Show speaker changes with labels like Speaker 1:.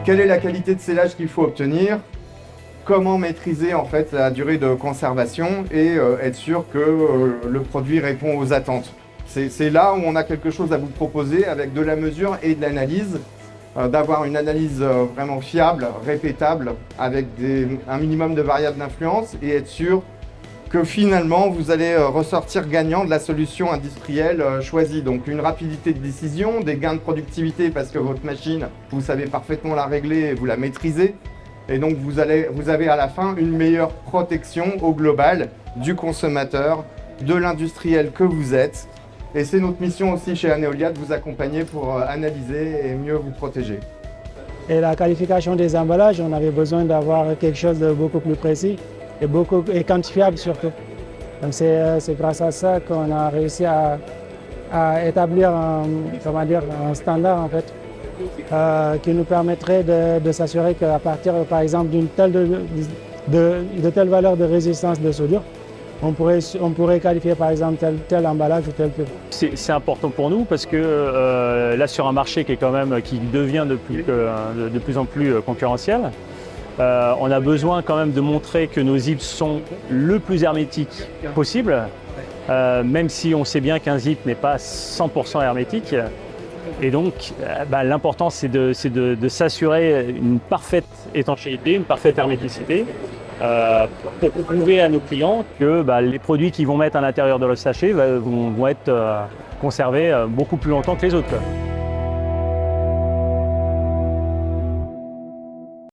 Speaker 1: quelle est la qualité de scellage qu'il faut obtenir, comment maîtriser en fait la durée de conservation et être sûr que le produit répond aux attentes. C'est là où on a quelque chose à vous proposer avec de la mesure et de l'analyse, d'avoir une analyse vraiment fiable, répétable, avec un minimum de variables d'influence et être sûr que finalement vous allez ressortir gagnant de la solution industrielle choisie. Donc une rapidité de décision, des gains de productivité parce que votre machine, vous savez parfaitement la régler et vous la maîtrisez. Et donc vous avez à la fin une meilleure protection au global du consommateur, de l'industriel que vous êtes. Et c'est notre mission aussi chez Aneolia de vous accompagner pour analyser et mieux vous protéger.
Speaker 2: Et la qualification des emballages, on avait besoin d'avoir quelque chose de beaucoup plus précis et quantifiable surtout. Donc c'est grâce à ça qu'on a réussi à établir un standard en fait, qui nous permettrait de s'assurer qu'à partir par exemple d'une de telle valeur de résistance de soudure, on pourrait qualifier par exemple tel emballage ou tel.
Speaker 3: C'est important pour nous parce que là sur un marché qui devient de plus en plus concurrentiel, on a besoin quand même de montrer que nos zips sont le plus hermétiques possible, même si on sait bien qu'un zip n'est pas 100% hermétique. Et donc l'important c'est de s'assurer une parfaite étanchéité, une parfaite herméticité, pour prouver à nos clients que les produits qu'ils vont mettre à l'intérieur de leur sachet vont être conservés beaucoup plus longtemps que les autres.